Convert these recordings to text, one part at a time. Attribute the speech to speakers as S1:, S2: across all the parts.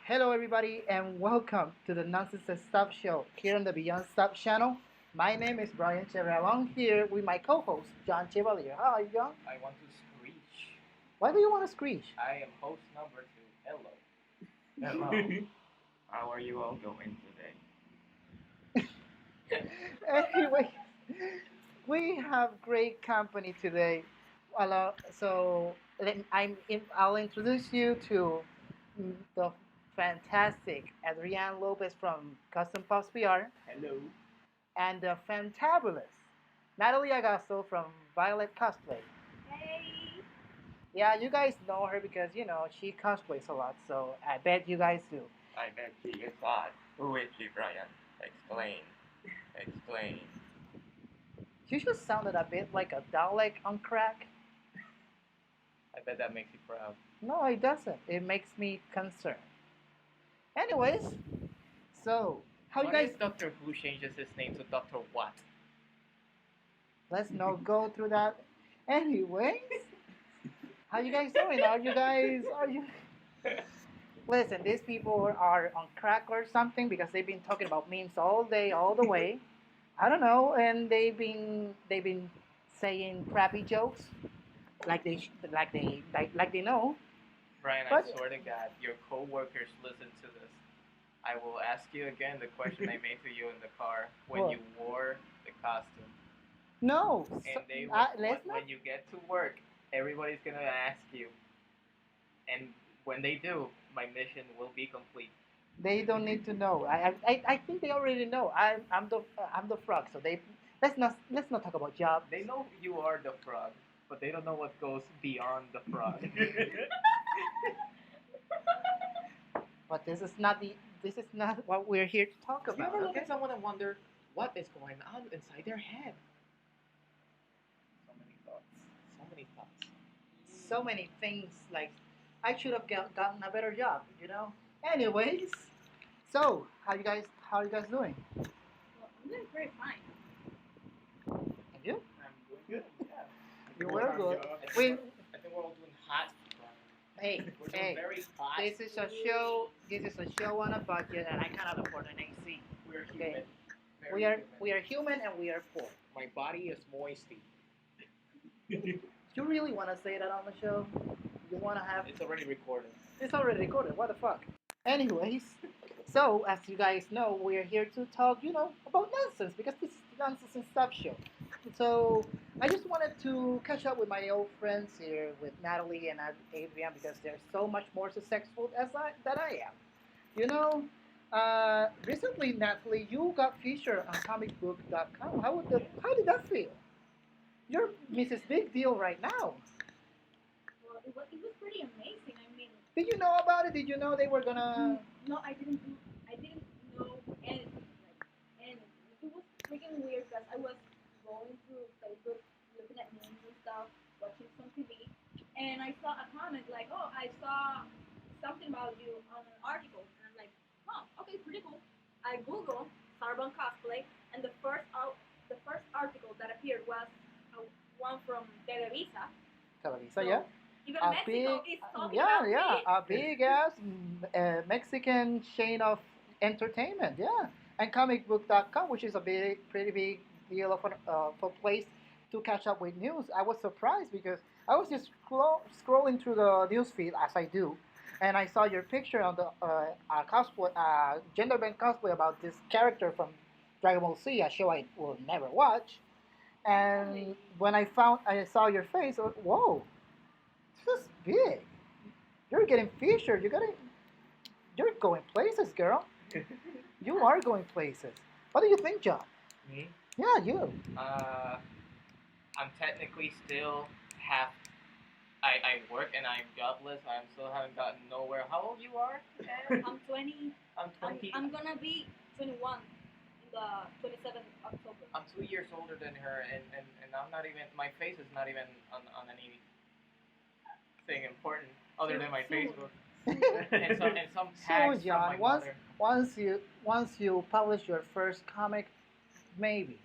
S1: Hello, everybody, and welcome to the Nonsense and Stuff Show here on the Beyond Stuff channel. My name is Brian CHEVERE, along here with my co-host John Chevalier. How are you, John?
S2: I want to screech.
S1: Why do you want to screech?
S2: I am host number 2. Hello. Hello. How are you all going today?
S1: Anyway, we have great company today. I'll introduce you to the fantastic Adrian Lopez from Custom Puffs PR
S2: Hello.
S1: and the fantabulous Natalie AGOSTO from Violet Cosplay.
S3: Hey!
S1: Yeah, you guys know her because she cosplays a lot, so I bet you guys do.
S2: I bet she is hot. Who is she, Brian? Explain. Explain.
S1: You just sounded a bit like a Dalek on crack.
S2: I bet that makes you proud.
S1: No, it doesn't. It makes me concerned. Anyways, so how you
S2: Why
S1: guys?
S2: is Doctor Who changes his name to Doctor What?
S1: Let's not go through that. Anyways, how you guys doing? Are you? Listen, these people are on crack or something because they've been talking about memes all day, all the way. I don't know, and they've been saying crappy jokes like they know.
S2: Brian, I
S1: But
S2: swear to God, your co-workers listen to this. I will ask you again the question I made to you in the car when
S1: What?
S2: you wore the costume.
S1: no,
S2: And they
S1: let's not.
S2: when you get to work, everybody's gonna ask you, and when they do, my mission will be complete.
S1: They don't need to know. I think they already know. I'm the frog. So let's not talk about job.
S2: They know you are the frog, but they don't know what goes beyond the frog.
S1: But this is not what we're here to talk
S2: Have you
S1: about.
S2: ever looked
S1: Okay?
S2: at someone and wonder what is going on inside their head? So many thoughts. So many thoughts.
S1: So many things like I should have gotten a better job. Anyways, so how you guys doing?
S3: Well, I'm doing pretty fine.
S1: And you?
S2: I'm doing good. Yeah.
S1: You were good.
S2: I
S1: We
S2: think we're all doing hot.
S1: hey
S2: We're doing
S1: hey.
S2: very hot.
S1: This is a show. This is a show on a budget, and I cannot afford an AC.
S2: We're
S1: Okay.
S2: human. Very
S1: We are
S2: human.
S1: we are human and we are poor.
S2: My body is moisty.
S1: You really want to say that on the show? You want to have?
S2: It's already recorded.
S1: It's already recorded. What the fuck? Anyways, so as you guys know, we're here to talk, about nonsense because this is the Nonsense and Stuff show. So I just wanted to catch up with my old friends here, with Natalie and Adrian, because they're so much more successful than I am. Recently, Natalie, you got featured on comicbook.com. How did that feel? You're Mrs. Big Deal right now.
S3: Well, it was pretty amazing. I mean,
S1: Did you know about it? Did you know they were gonna?
S3: no, I didn't know anything, like anything. It was freaking weird because I was going through Facebook, looking at memes and stuff, watching some TV, and I saw a comment like, "Oh, I saw something about you on an article," and I'm like, "Oh, okay, pretty cool." I Google Sarbon cosplay, and the first article that appeared was one from Televisa.
S1: Televisa, yeah.
S3: Even
S1: A
S3: Mexico
S1: big,
S3: is talking
S1: yeah,
S3: about
S1: yeah,
S3: me.
S1: a big ass Mexican chain of entertainment, yeah. And comicbook.com, which is a pretty big deal of a place to catch up with news. I was surprised because I was just scrolling through the news feed as I do, and I saw your picture on the cosplay, gender bent cosplay about this character from Dragon Ball Z, a show I will never watch. And when I saw your face, whoa, this is big. You're getting featured. You're going places, girl. You are going places. What do you think, John?
S2: Me?
S1: Yeah, you.
S2: I'm technically still half. I work and I'm jobless. I still haven't gotten nowhere. How old you are?
S3: I'm 20.
S2: I'm 20.
S3: I'm gonna be 21 in the 27th October.
S2: I'm 2 years older than her, and I'm not even. My face is not even on anything important other than my
S3: Soon.
S2: Facebook. and some tags
S1: So, John,
S2: from my mother.
S1: once you publish your first comic, maybe,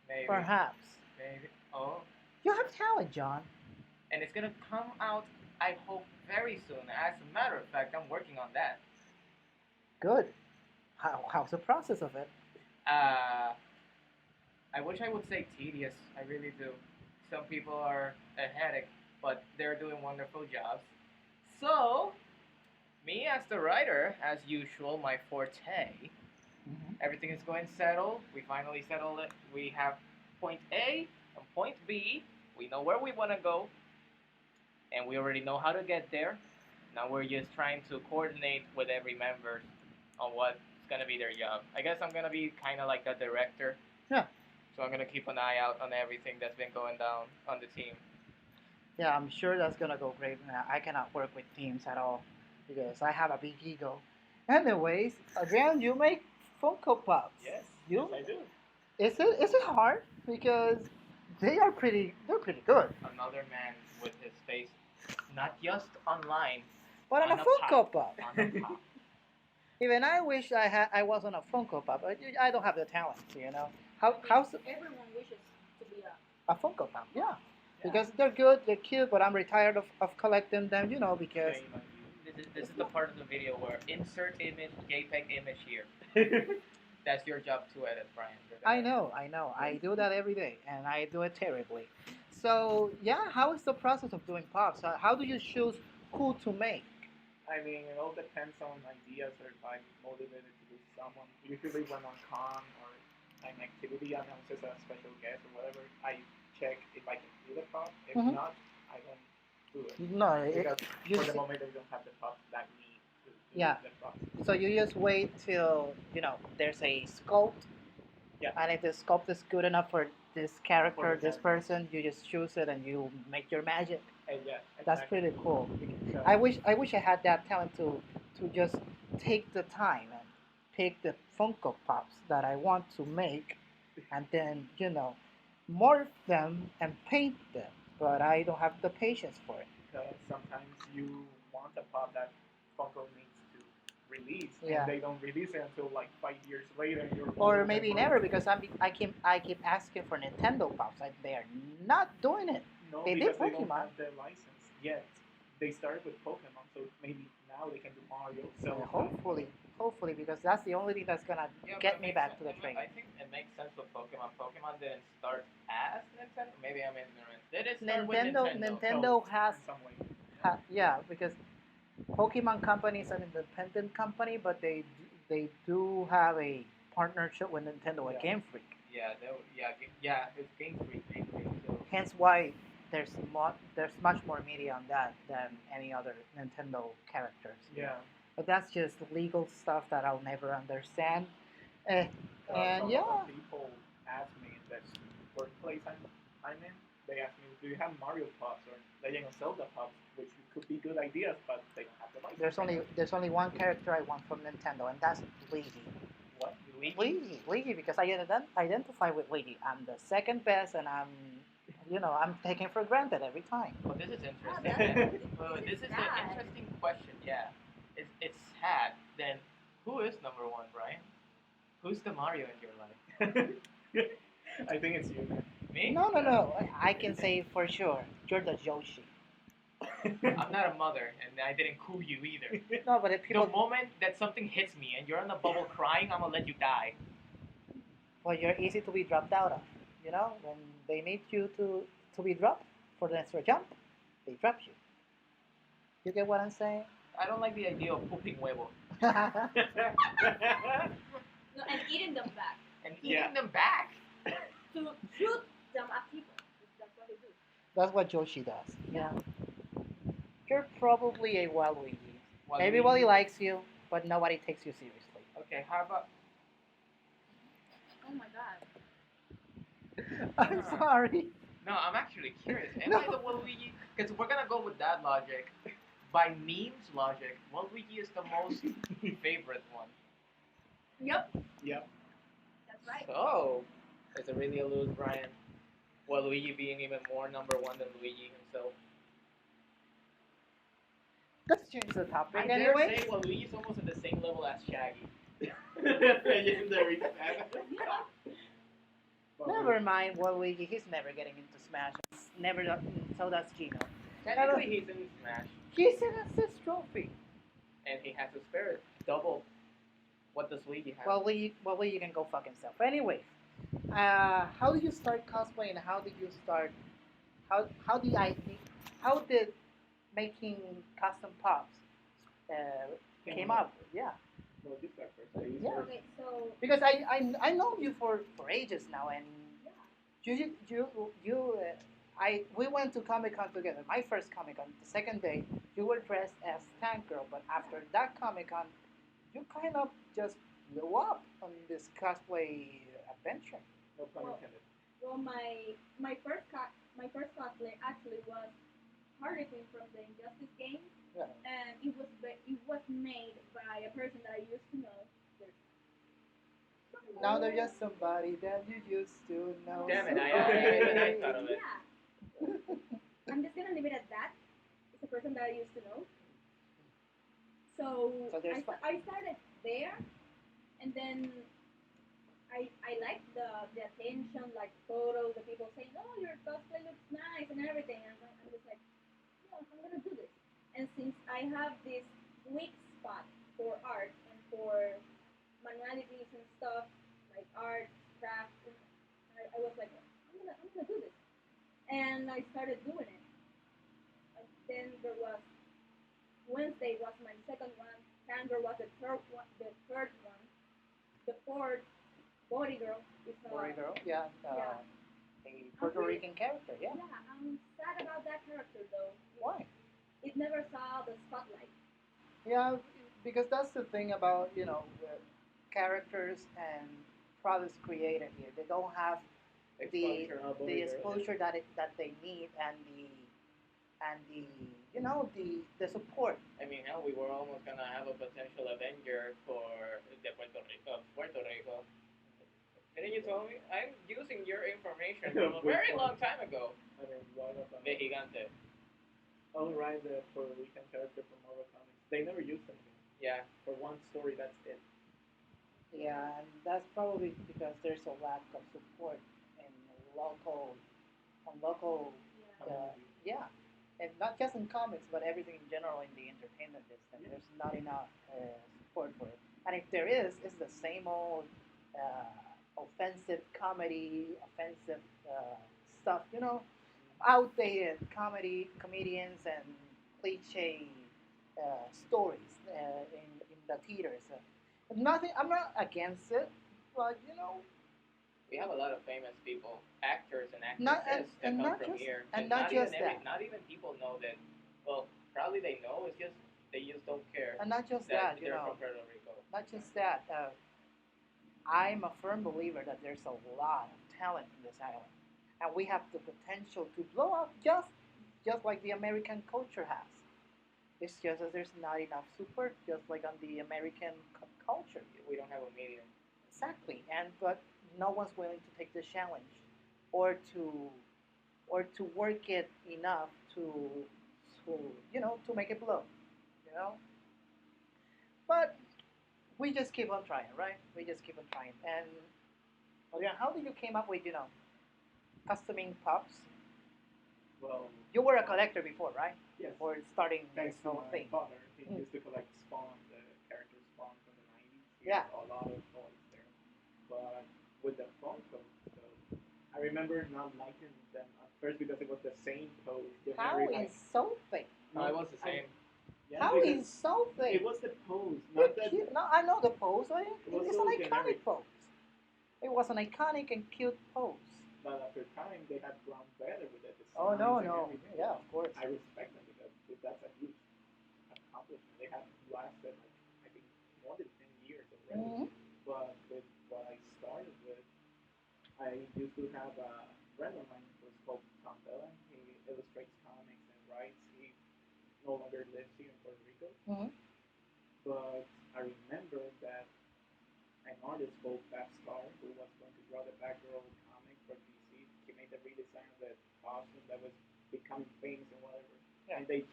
S2: Maybe.
S1: perhaps,
S2: Maybe. Oh.
S1: you have talent, John.
S2: And it's gonna come out, I hope, very soon. As a matter of fact, I'm working on that.
S1: Good. How's the process of it?
S2: Uh, I wish I would say tedious. I really do. Some people are a headache, but they're doing wonderful jobs. So, me as the writer, as usual, my forte.
S1: Mm-hmm.
S2: Everything is going settled. We finally settled it. We have point A and point B. We know where we want to go, and we already know how to get there. Now we're just trying to coordinate with every member on what's gonna be their job. I guess I'm gonna be kind of like the director.
S1: Yeah.
S2: So I'm gonna keep an eye out on everything that's been going down on the team.
S1: Yeah, I'm sure that's gonna go great. I cannot work with teams at all because I have a big ego. Anyways, Adrian, you make Funko Pops.
S2: Yes,
S1: You
S2: yes I do.
S1: is it hard because they're pretty good.
S2: Another man with his face, not just online,
S1: But on a
S2: on a
S1: Funko
S2: pop.
S1: Pop,
S2: On a pop.
S1: even I wish I was on a Funko Pop. But I don't have the talent, you know. How's
S3: Everyone wishes to be
S1: a Funko Pop? Yeah,
S2: Yeah.
S1: because they're good, they're cute, but I'm retired of collecting them, you know, because
S2: Shame on you. This is the part of the video where insert image, JPEG image here. That's your job to edit, Brian.
S1: I know. I do that every day, and I do it terribly. So yeah, how is the process of doing pops? How do you choose who to make?
S4: I mean, it all depends on ideas or if I'm motivated to do someone. Usually, when on con or an activity announces a special guest or whatever, I check if I can do the pop. If
S1: Mhm.
S4: not, I don't do it
S1: No,
S4: because
S1: you
S4: for the
S1: s-
S4: moment I don't have the pop that need to do
S1: Yeah.
S4: the pop.
S1: so you just wait till there's a sculpt,
S4: Yeah.
S1: and if the sculpt is good enough for this character,
S4: For the
S1: this
S4: character.
S1: person, you just choose it and you make your magic.
S4: And yeah,
S1: That's
S4: exactly.
S1: pretty cool.
S4: So,
S1: I wish I had that talent to just take the time and pick the Funko Pops that I want to make, and then morph them and paint them. But I don't have the patience for it.
S4: because sometimes you want a pop that Funko needs to release,
S1: Yeah.
S4: and they don't release it until like 5 years later. And you're
S1: Or
S4: old
S1: maybe
S4: and
S1: never,
S4: broke.
S1: because I keep asking for Nintendo Pops. They are not doing it.
S4: No,
S1: They did
S4: because they don't
S1: Pokemon.
S4: have the license yet. They started with Pokemon, so maybe now they can do Mario.
S1: So
S4: So
S1: hopefully, because that's the only thing that's gonna
S2: Yeah,
S1: get
S2: but
S1: me
S2: it
S1: back
S2: makes
S1: to the
S2: sen-
S1: train.
S2: I think it makes sense with Pokemon. Pokemon didn't start as Nintendo. Maybe I'm ignorant. They did start with
S1: Nintendo has
S4: in some way.
S1: yeah, because Pokemon Company is an independent company, but they do have a partnership with Nintendo and
S4: Yeah.
S1: Game Freak.
S2: Yeah, it's Game Freak mainly. So
S1: Hence why there's much more media on that than any other Nintendo characters.
S4: Yeah.
S1: But that's just legal stuff that I'll never understand. Eh,
S4: So
S1: and
S4: a
S1: yeah,
S4: lot of people ask me in this workplace I'm in. They ask me, do you have Mario Pops or Legend of Zelda Pops, which could be good ideas, but they don't have the license.
S1: there's only one character I want from Nintendo, and that's Luigi.
S4: What?
S1: Luigi, because I identify with Luigi. I'm the second best, and I'm taken for granted every time.
S2: Well, this is
S3: Ah,
S2: interesting.
S3: that's-
S2: This is an
S3: sad.
S2: interesting question. Yeah, it's sad. Then who is number one, Brian? Who's the Mario in your life?
S4: I think it's you, man.
S2: Me?
S1: No. I can say for sure, you're the Yoshi.
S2: I'm not a mother, and I didn't coo you either.
S1: No, but if
S2: The
S1: people,
S2: moment that something hits me and you're on the bubble crying, I'm gonna let you die.
S1: well, you're easy to be dropped out of. When they need you to be dropped for the extra jump, they drop you. You get what I'm saying?
S2: I don't like the idea of pooping huevo
S3: No, and eating them back.
S2: and eating
S4: Yeah.
S2: them back.
S3: To shoot them at people. That's what they do.
S1: That's what Yoshi does. Yeah. You're probably a Waluigi.
S2: Waluigi.
S1: Everybody likes you, but nobody takes you seriously.
S2: Okay, how about
S3: Oh my god.
S1: I'm sorry.
S2: no? I'm actually curious. Am
S1: No.
S2: I the Waluigi? Because we're gonna go with that logic. By memes logic, Waluigi is the most favorite one.
S3: Yep,
S4: Yep.
S3: that's right.
S2: So, is it really a lose, Brian? Waluigi being even more number one than Luigi himself.
S1: Let's change the topic
S2: I dare
S1: anyway.
S2: say Waluigi's almost at the same level as Shaggy.
S4: Legendary.
S1: Never mind Waluigi. He's never getting into Smash. Never. So does Gino.
S2: Technically, he's in Smash,
S1: He's an assist trophy.
S2: and he has a spirit double What does Luigi have?
S1: Luigi can go fuck himself. Anyway, how did you start cosplaying? How did you start? How did I? How did making custom pops came up? Yeah.
S4: Well, you start first. Ladies
S1: Yeah.
S4: first.
S3: Okay, so
S1: Because I know you for ages now, and
S3: yeah.
S1: we went to Comic Con together. My first Comic Con, the second day, you were dressed as Tank Girl, but after that Comic Con, you kind of just blew up on this cosplay adventure.
S4: No pun
S3: Well,
S4: intended.
S3: well, my first cosplay actually was Harley Quinn from the Injustice game,
S1: Yeah.
S3: and it was made by a person that I used to know. There's
S1: Now they're just somebody that you used to know.
S2: Damn it, I thought of it.
S3: Yeah, I'm just gonna leave it at that. It's a person that I used to know. So
S1: So there's
S3: I started there, and then I liked the attention, like photos, the people saying, "Oh, your cosplay looks nice" and everything. And I'm just like, "Yeah, I'm gonna do this." And since I have this weak spot for art and for manualities and stuff like art, craft, and I was like, I'm gonna do this. And I started doing it. And then there was Wednesday was my second one. Sandra was the third one. The third one. The fourth, Body Girl is
S1: Boy girl, yeah,
S3: yeah.
S1: a Puerto Rican character, yeah.
S3: Yeah, I'm sad about that character though.
S1: Why?
S3: It never saw the spotlight.
S1: Yeah, because that's the thing about characters and products created here. They don't have the
S4: Exposure, Body
S1: the
S4: Girl.
S1: exposure that they need and the support.
S2: I mean, hell, we were almost gonna have a potential Avenger for the Puerto Rico. And then you told me I'm using your information from a very long time ago.
S4: I mean, what about
S2: The Gigante.
S4: Oh, right, the Puerto Rican character from Marvel Comics. They never used him again.
S2: Yeah.
S4: For one story, that's it.
S1: Yeah, and that's probably because there's a lack of support in local on local
S3: Yeah.
S1: yeah, and not just in comics, but everything in general in the entertainment business.
S4: Yeah.
S1: There's not enough support for it, and if there is, it's the same old offensive comedy, offensive stuff. Outdated comedians and cliche stories in the theaters. Nothing. I'm not against it, but
S2: We have a lot of famous people, actors and
S1: not
S2: actresses that
S1: and
S2: come
S1: not
S2: from
S1: just
S2: here,
S1: and not
S2: even
S1: just that.
S2: not even people know that. Well, probably they know. It's just they just don't care
S1: And not just
S2: that
S1: that,
S2: they're from Puerto Rico.
S1: not just that. I'm a firm believer that there's a lot of talent in this island, and we have the potential to blow up just like the American culture has. It's just that there's not enough support, just like on the American culture.
S2: We don't have a medium.
S1: Exactly, and but no one's willing to take the challenge, or to work it enough to to make it blow, you know. But we just keep on trying, right? We just keep on trying. And Adrian, how did you came up with customing pups?
S4: Well,
S1: You were a collector before, right?
S4: yes.
S1: Before starting
S4: Thanks
S1: this
S4: to
S1: whole
S4: my
S1: thing.
S4: father, he
S1: Mm.
S4: used to collect Spawn, the character Spawn from the 90s. He
S1: Yeah.
S4: had a lot of toys there. But with the Funko, so I remember not liking them at first because it was the same pose.
S1: How
S4: Generic,
S1: insulting!
S2: No, it was the same.
S4: yeah,
S1: How
S4: because
S1: insulting!
S4: it was the pose,
S1: You're
S4: not that.
S1: cute. No, I know the pose. Right?
S4: It was
S1: It's
S4: so
S1: an iconic
S4: generic.
S1: pose. It was an iconic and cute pose.
S4: But after time, they had grown better with the designs
S1: Oh no,
S4: and
S1: no.
S4: everything.
S1: Yeah, of course.
S4: I respect them because that's a huge accomplishment. They have lasted, like, I think, more than 10 years already.
S1: Mhm.
S4: But with what I started with, I used to have a friend of mine who's called Tom Bella. He illustrates comics and writes. He no longer lives here in Puerto Rico.
S1: Mhm.
S4: But I remember that an artist called Fab Star, who was going to draw the Batgirl comic for DC, he made the redesign of the costume that was becoming famous and whatever.
S1: Yeah.
S4: And they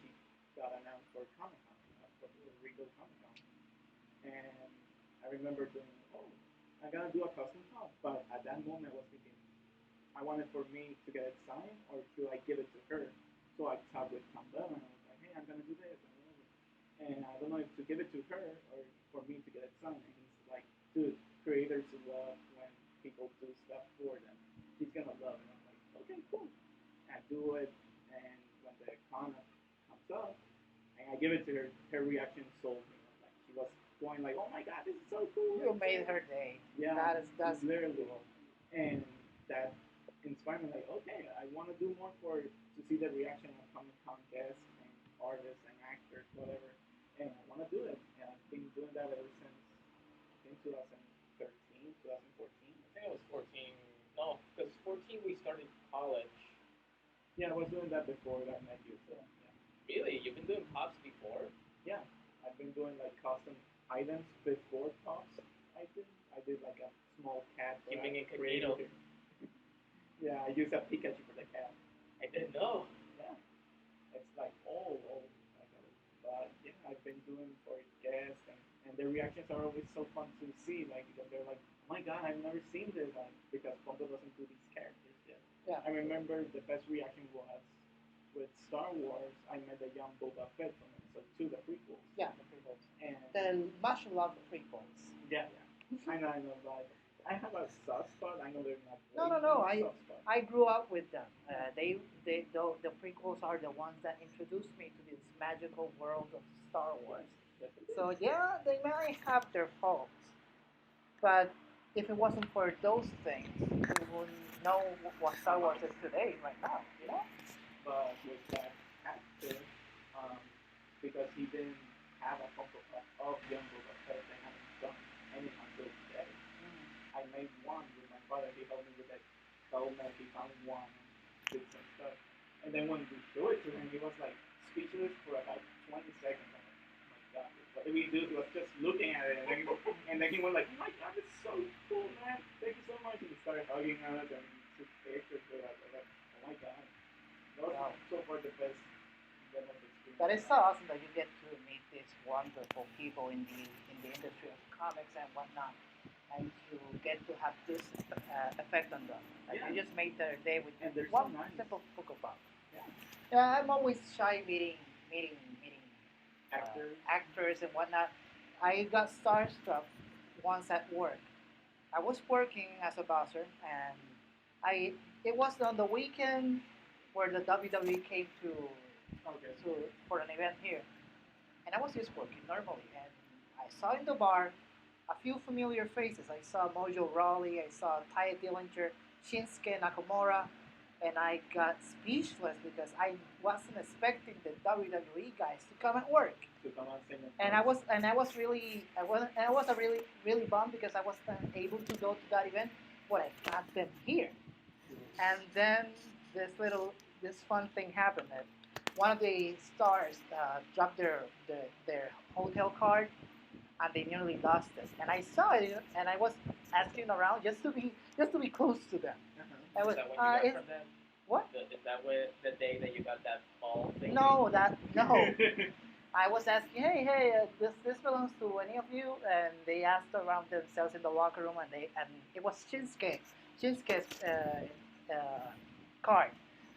S4: got announced for Comic Con, for Puerto Rico Comic Con. And I remember doing, oh, I'm gonna do a custom pop. But at that moment, I was thinking, I wanted for me to get it signed, or should I give it to her? So I talked with Tom Bell, and I was like, hey, I'm gonna do this. And I don't know if to give it to her or for me to get it signed. And he's like, give it to her. Her reaction sold me. Like she was going like, "Oh my god, this is so cool!"
S1: You made her day.
S4: Yeah,
S1: That's
S4: literally,
S1: cool.
S4: and that inspired me. Like, okay, I want to do more for to see the reaction of Comic Con guests and artists and actors, whatever. And I want to do it. And I've been doing that ever since I think 2013, 2014.
S2: I think it was 14. No, because 14 we started college.
S4: Yeah, I was doing that before I met you. So
S2: Really? You've been doing pops before?
S4: yeah, I've been doing like custom items before pops. I did like a small cat. That
S2: Keeping
S4: I
S2: incognito.
S4: created. Yeah, I used a Pikachu for the cat.
S2: I didn't know.
S4: Yeah, it's like old. But yeah, I've been doing for guests, and their reactions are always so fun to see. Like because they're like, oh my god, I've never seen this. Like because Pombo doesn't do these characters yet.
S1: Yeah.
S4: I remember the best reaction was with Star Wars. I met the young Boba Fett from episode 2, the prequels.
S1: Yeah, the prequels.
S4: And
S1: The much loved prequels.
S4: yeah, I know, but I have a soft spot. I know they're not.
S1: No.
S4: Soft spot.
S1: I grew up with them. The prequels are the ones that introduced me to this magical world of Star Wars. So yeah, they might have their faults, but if it wasn't for those things, we wouldn't know what Star Wars is today, right now. You know?
S4: But with that actor, um, because he didn't have a Funko Pop of young Boba Fett, they haven't done any until today. I made one with my father. He helped me with that helmet. He found one and did some stuff. And then when we showed it to him, he was like speechless for about 20 seconds. I'm like, oh my god, what did we do? He was just looking at it, and then he went like, oh my god, it's so cool, man. Thank you so much. And he started hugging us and took pictures with us. I was like, oh my god, that was
S1: Wow.
S4: so far the best experience.
S1: But it's so awesome that you get to meet these wonderful people in the industry of comics and whatnot, and you get to have this effect on them. Like
S4: Yeah.
S1: you just made their day with
S4: And they're
S1: one
S4: so nice.
S1: simple Funko Pop.
S4: Yeah.
S1: Yeah, I'm always shy meeting
S4: Actors.
S1: actors and whatnot. I got starstruck once at work. I was working as a bouncer, and I it was on the weekend where the WWE came
S4: Okay.
S1: for an event here, and I was just working normally, and I saw in the bar a few familiar faces. I saw Mojo Rawley, I saw Ty Dillinger, Shinsuke Nakamura, and I got speechless because I wasn't expecting the WWE guys to come at work.
S4: To come and sing
S1: And I was really really bummed because I wasn't able to go to that event, but I got them here. And then this fun thing happened. That one of the stars dropped their hotel card, and they nearly lost it. And I saw it, and I was asking around just to be close to them. I was,
S2: Is that when you got
S1: it's,
S2: from them?
S1: what?
S2: Is that the day that you got that ball thing?
S1: No. I was asking, hey, this belongs to any of you? And they asked around themselves in the locker room, and it was Shinsuke's card.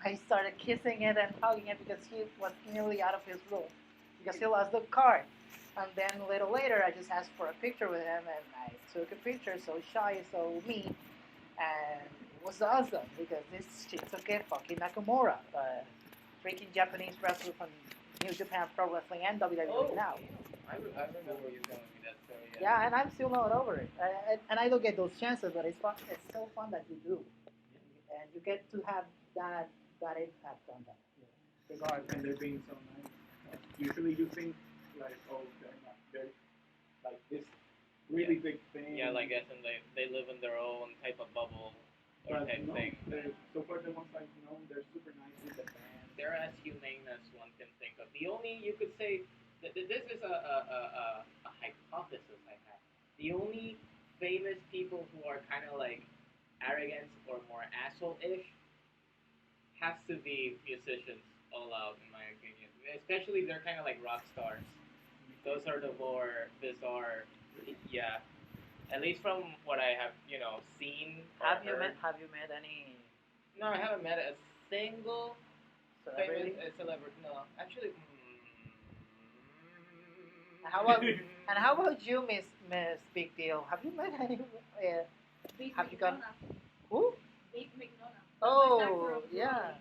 S1: I started kissing it and hugging it because he was nearly out of his room because he lost the card. And then a little later, I just asked for a picture with him, and I took a picture, so shy, so me, and it was awesome because this Shinsuke fucking Nakamura, freaking Japanese wrestler from New Japan Pro Wrestling and WWE now.
S2: I remember you telling me that story.
S1: Yeah, and I'm still not over it. And I don't get those chances, but it's fun. It's so fun that you do, and you get to have that impact on them. Regardless.
S4: And they're being so nice. Usually you think like, oh, they're like this really big thing.
S2: Yeah, like guess, and they live in their own type of bubble or
S4: But
S2: type
S4: no,
S2: thing.
S4: so far the ones like they're super nice with the band.
S2: They're as humane as one can think of. The only you could say that this is a hypothesis I have. The only famous people who are kind of like arrogant or more asshole-ish has to be musicians all out, in my opinion. Especially they're kind of like rock stars. Those are the more bizarre. Yeah. At least from what I have, seen.
S1: Have you met any
S2: No, I haven't met a single
S1: celebrity?
S2: famous celebrity. No, actually.
S1: How about you, Miss Big Deal? Have you met any?
S3: Big
S1: Have you gone?
S3: McDonough.
S1: Who?
S3: Big McDonough.
S1: Oh, yeah.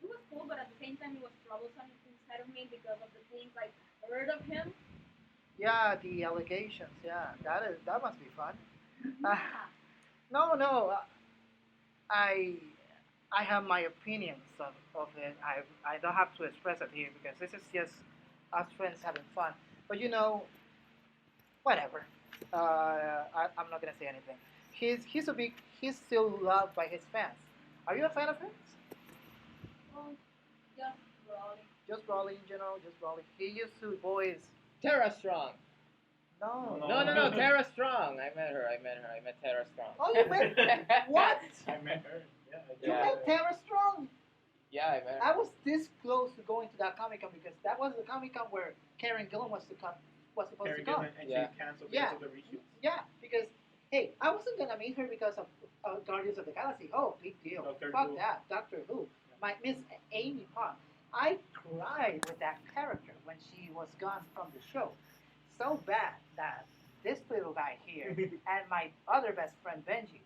S3: It was cool, but at the same time it was troublesome inside of me because of the things like I heard of him.
S1: Yeah, the allegations. Yeah, that must be fun. Uh,
S3: Yeah.
S1: no, no. I I have my opinions of it. I don't have to express it here because this is just us friends having fun. But whatever. I'm not gonna say anything. He's a big. He's still loved by his fans. Are you a fan of his?
S3: Well, just brawling.
S1: Just Brawley in general. Just Brawley. He used to voice.
S2: Tara Strong.
S1: No.
S2: No, no, no. Tara Strong. I met her. I met Tara Strong.
S1: Oh, you met what?
S4: I met her. Yeah.
S1: You
S2: Yeah.
S1: met Tara Strong.
S2: Yeah, I met her.
S1: I was this close to going to that Comic Con because that was the Comic Con where Karen Gillan was supposed
S4: Karen
S1: to come.
S4: Gillan, and
S2: Yeah.
S4: she canceled
S1: Yeah.
S4: because of the reshoots.
S1: Yeah, because hey, I wasn't gonna meet her because of Guardians of the Galaxy. Oh, big deal.
S4: Doctor
S1: Fuck
S4: Who.
S1: that, Doctor Who. My Miss Amy Pond. I cried with that character when she was gone from the show. So bad that this little guy here and my other best friend Benji,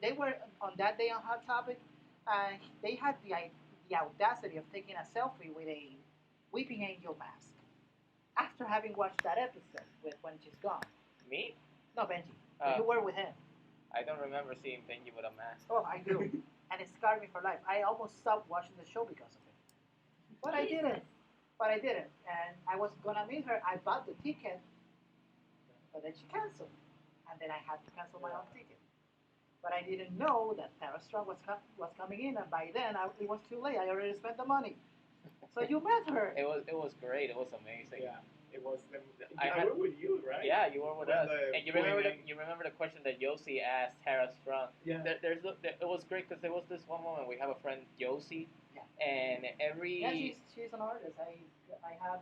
S1: they were on that day on Hot Topic, and they had the audacity of taking a selfie with a Weeping Angel mask after having watched that episode with when she's gone.
S2: Me?
S1: No, Benji.
S2: Oh.
S1: You were with him.
S2: I don't remember seeing Benji with a mask.
S1: Oh, I do. And it scarred me for life. I almost stopped watching the show because of it. But I didn't. And I was gonna meet her. I bought the ticket, but then she canceled. And then I had to cancel my own ticket. But I didn't know that Tara Strong was coming in, and by then it was too late. I already spent the money. So you met her.
S2: It was great. It was amazing.
S4: Yeah. It was.
S2: I
S4: I
S2: had-
S4: were with you, right?
S2: Yeah, you were with
S4: When
S2: us,
S4: the
S2: and you remember
S4: Q&A.
S2: you remember the question that Yossi asked Tara Strong.
S4: Yeah.
S2: It was great because there was this one moment we have a friend Yossi,
S1: Yeah.
S2: and every
S1: Yeah, she's an artist. I have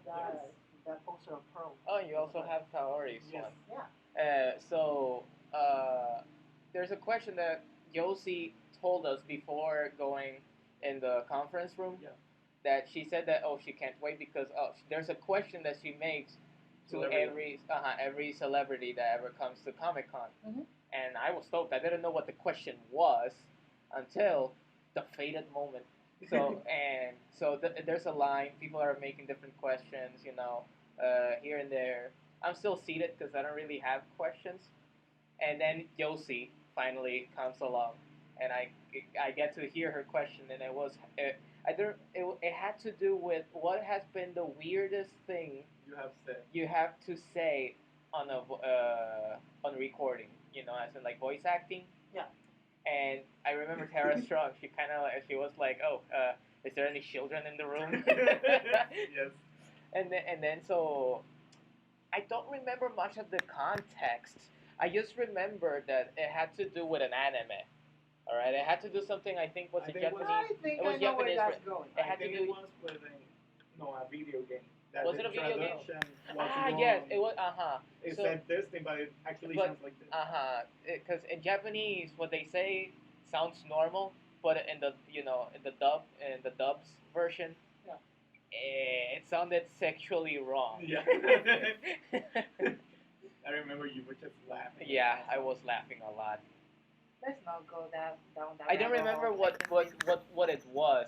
S1: that poster of Pearl.
S2: oh, you also have Kaori's
S4: Yes.
S2: one.
S1: Yeah.
S2: So there's a question that Yossi told us before going in the conference room.
S4: Yeah.
S2: That she said that she can't wait because there's a question that she makes to
S4: Celebrity.
S2: every celebrity that ever comes to Comic Con,
S1: Mhm.
S2: and I was stoked. I didn't know what the question was until the fated moment. So there's a line. People are making different questions, here and there. I'm still seated because I don't really have questions, and then Yossi finally comes along, and I get to hear her question, and it was. It had to do with what has been the weirdest thing
S4: You have said.
S2: you have to say on on recording, as in like voice acting.
S1: Yeah.
S2: And I remember Tara Strong. She was like, is there any children in the room?
S4: Yes.
S2: And then so I don't remember much of the context. I just remember that it had to do with an anime. All right, it had to do something. I think was
S4: I
S2: a
S4: think it was-
S2: Japanese.
S1: I think
S2: It was
S1: I know where
S2: Japanese,
S1: that's going.
S2: It had
S4: I think
S2: to do-
S4: it was with a video game. That
S2: Was
S4: the
S2: it a video game?
S4: traduction was
S2: Yes,
S4: wrong.
S2: it was.
S4: It
S2: So-
S4: said this thing, but it actually
S2: But-
S4: sounds like this.
S2: Because in Japanese, what they say sounds normal, but in the dubs version,
S1: Yeah.
S2: it sounded sexually wrong.
S4: Yeah. I remember you were just laughing.
S2: Yeah, I was laughing a lot.
S1: Let's not go down that.
S2: I don't
S1: rabbit
S2: remember
S1: hole.
S2: what it was,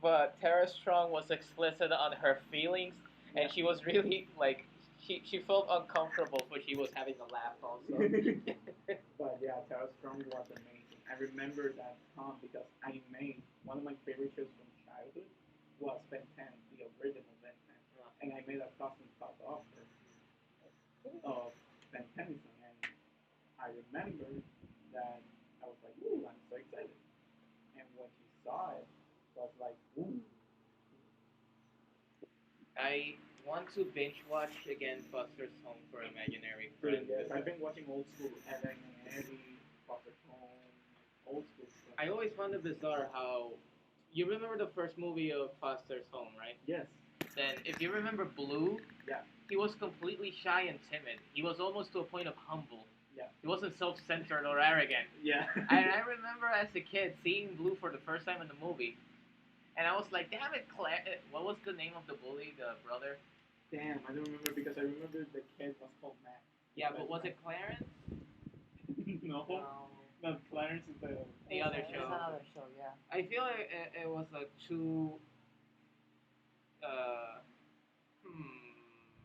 S2: but Tara Strong was explicit on her feelings, and she was really like she felt uncomfortable, but she was having a laugh also.
S4: But yeah, Tara Strong was amazing. I remember that because I made one of my favorite shows from childhood was Ben 10, the original Ben 10, and I made a custom cut of her of Ben Tennyson, and I remember that I was like, ooh, I'm so excited. And when she saw it, I was like, ooh.
S2: I want to binge watch again Buster's Home for Imaginary Friends.
S4: Yes, I've been watching old school Ellen and Eddie, Foster Home, old school stuff.
S2: I always found it bizarre how you remember the first movie of Foster's Home, right?
S4: Yes.
S2: Then if you remember Blue,
S4: Yeah.
S2: he was completely shy and timid. He was almost to a point of humble.
S4: Yeah.
S2: He wasn't self-centered or arrogant.
S4: Yeah.
S2: And I remember as a kid seeing Blue for the first time in the movie, and I was like, damn it, what was the name of the bully, the brother?
S4: Damn, I don't remember because I remember the kid was called Matt.
S2: Yeah, but was it Clarence?
S4: No. No, Clarence is the
S2: The other
S1: It's
S2: show.
S1: another show, yeah.
S2: I feel like it was too Uh,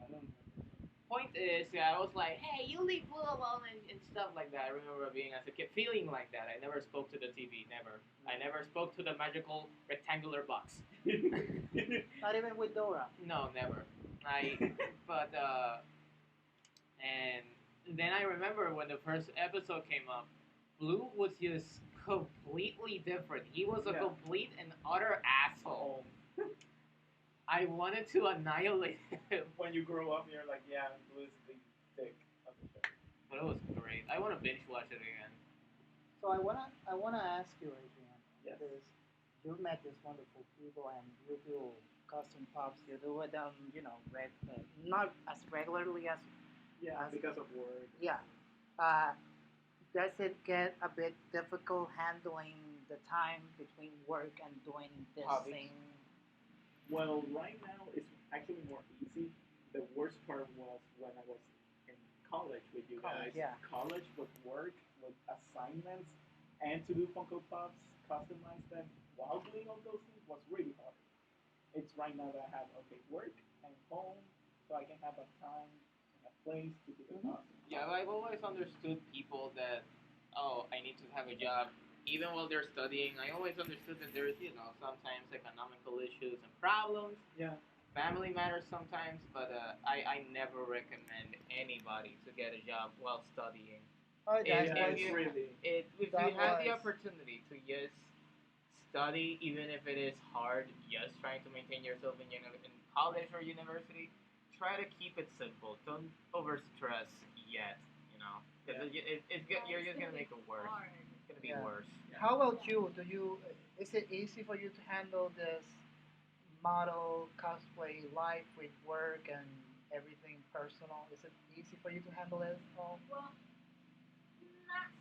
S4: I don't know.
S2: point is, yeah, I was like, hey, you leave Blue alone and stuff like that. I remember being as a kid feeling like that. I never spoke to the TV, never. I never spoke to the magical rectangular box.
S1: Not even with Dora.
S2: No, never. But and then I remember when the first episode came up, Blue was just completely different. He was a
S4: Yeah.
S2: complete and utter asshole.
S4: Oh.
S2: I wanted to annihilate him,
S4: When you grow up, you're like, yeah, Blue is the dick of the show.
S2: but it was great. I want to binge watch it again.
S1: So I wanna ask you, Adrian,
S4: Yes.
S1: because you met these wonderful people and you do custom pops. You do it not as regularly as
S4: Yeah, because of work.
S1: yeah. Uh, does it get a bit difficult handling the time between work and doing this
S2: Hobbies.
S1: thing?
S4: Well, right now it's actually more easy. The worst part was when I was in college with you
S1: College,
S4: guys.
S1: yeah.
S4: College with work, with assignments, and to do Funko Pops, customize them while doing all those things was really hard. It's right now that I have okay work and home, so I can have a time and a place to do the costume.
S2: Yeah, I've always understood people that, oh, I need to have a job. Even while they're studying, I always understood that there's, sometimes economical issues and problems.
S4: Yeah.
S2: Family matters sometimes, but I never recommend anybody to get a job while studying.
S1: Oh,
S2: If,
S1: that's
S4: Yeah,
S2: if
S1: what
S4: it's
S2: you
S4: really.
S2: if
S1: That
S2: you have the
S1: was-
S2: opportunity to just study, even if it is hard, just trying to maintain yourself in college or university, try to keep it simple. Don't overstress yet, because you're just gonna make it worse.
S3: Hard.
S2: It's gonna be
S1: Yeah.
S2: worse.
S1: How about you? Is it easy for you to handle this model cosplay life with work and everything personal? Is it easy for you to handle it all?
S3: Well, not.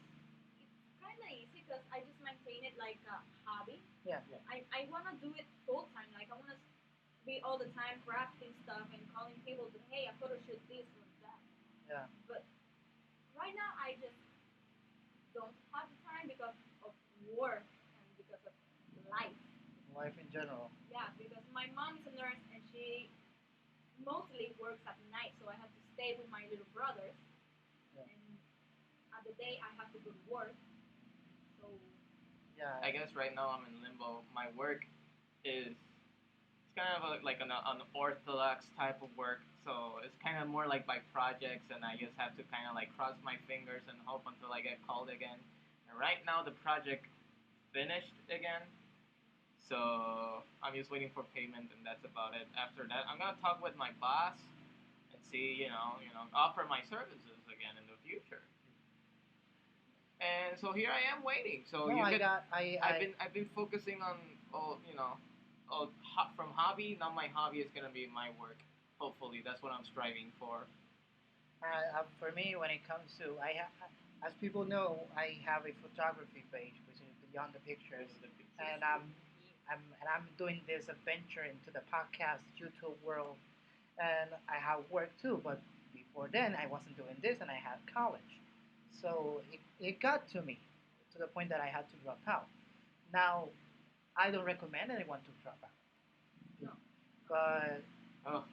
S3: It's kind of easy because I just maintain it like a hobby.
S1: Yeah.
S3: I want to do it full time. Like I want to be all the time crafting stuff and calling people to hey, I photo shoot this or that.
S1: Yeah.
S3: But right now I just don't have the time because of work and because of life.
S1: Life in general.
S3: Yeah, because my mom is a nurse and she mostly works at night, so I have to stay with my little brothers.
S1: Yeah.
S3: And at the day I have to go to work. So
S1: Yeah.
S2: I guess right now I'm in limbo. My work is it's kind of like an unorthodox type of work, so it's kind of more like by projects, and I just have to kind of like cross my fingers and hope until I get called again. And right now the project finished again, so I'm just waiting for payment, and that's about it. After that, I'm gonna talk with my boss and see, offer my services again in the future. And so here I am waiting. So
S1: No,
S2: you
S1: I
S2: get
S1: got
S2: I've been focusing on from hobby. Now my hobby is gonna be my work. Hopefully, that's what I'm striving for.
S1: for me when it comes to as people know, I have a photography page which is beyond the pictures, and I'm doing this adventure into the podcast YouTube world, and I have work too. But before then, I wasn't doing this, and I had college, so it got to me to the point that I had to drop out. Now I don't recommend anyone to drop out,
S3: no.
S1: but
S2: Oh,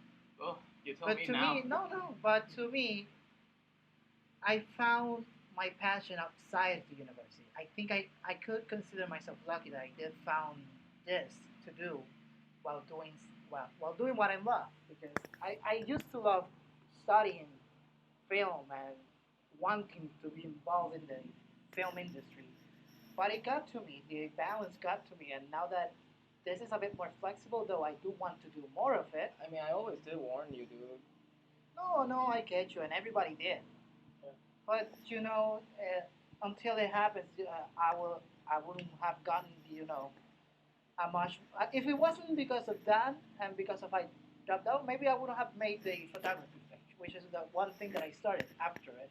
S2: oh, you told
S1: but
S2: me
S1: to
S2: now.
S1: me, no. But to me, I found my passion outside the university. I think I could consider myself lucky that I did found this to do while doing while doing what I love, because I used to love studying film and wanting to be involved in the film industry. But it got to me, the balance got to me, and now that this is a bit more flexible, though I do want to do more of it.
S2: I mean, I always did warn you, dude.
S1: No, I get you, and everybody did. But until it happens, I wouldn't have gotten a much. If it wasn't because of that and because of I dropped out, maybe I wouldn't have made the photography page, which is the one thing that I started after it.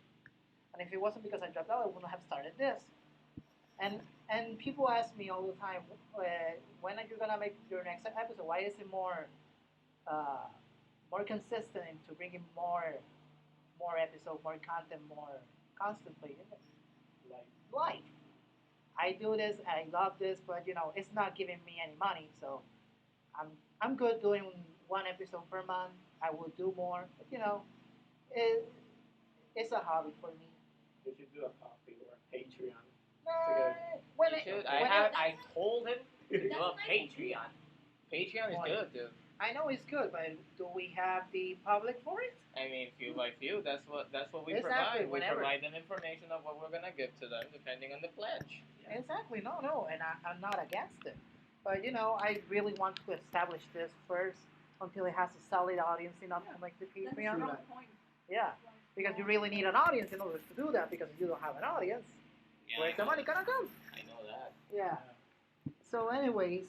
S1: And if it wasn't because I dropped out, I wouldn't have started this. And and people ask me all the time, when are you gonna make your next episode? Why is it uh, more consistent into bringing more episodes, more content, more constantly?
S4: Like,
S1: Life. I do this, I love this, but it's not giving me any money, so I'm I'm good doing one episode per month. I will do more. But, it, it's a hobby for me.
S4: You should do a coffee or a Patreon.
S1: When
S2: You
S1: it,
S2: should.
S1: when it,
S2: I told him to do
S3: That's
S2: a
S3: a nice idea.
S2: Patreon. Patreon is
S1: Why?
S2: good, dude.
S1: I know it's good, but do we have the public for it?
S2: I mean, few by few, that's what we
S1: Exactly,
S2: provide. We
S1: whenever.
S2: provide them information of what we're gonna give to them, depending on the pledge.
S1: Exactly. No, no, and I'm not against it. But I really want to establish this first until it has a solid audience enough to make the
S3: That's a
S1: Patreon.
S3: strong point.
S1: Yeah, because you really need an audience in order to do that. Because if you don't have an audience,
S2: Yeah,
S1: where's the money gonna come?
S2: I know that.
S1: Yeah. So, anyways,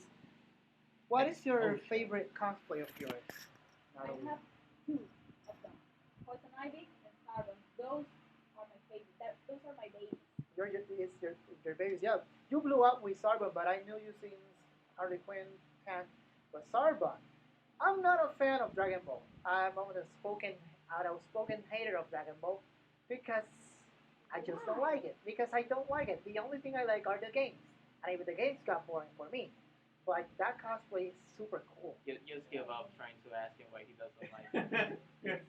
S1: what is your
S4: Oh,
S1: favorite cosplay of yours?
S3: I have two of them. Poison Ivy and Carbon. Those are my favorite. Those are my babies.
S1: Your babies. Yeah, you blew up with Sargon, but I knew you since Harley Quinn can. But Sargon, I'm not a fan of Dragon Ball. I'm outspoken hater of Dragon Ball because I just don't like it. Because I don't like it. The only thing I like are the games, and even the games got boring for me. But that cosplay is super cool.
S2: You just give up trying to ask him why he doesn't like it.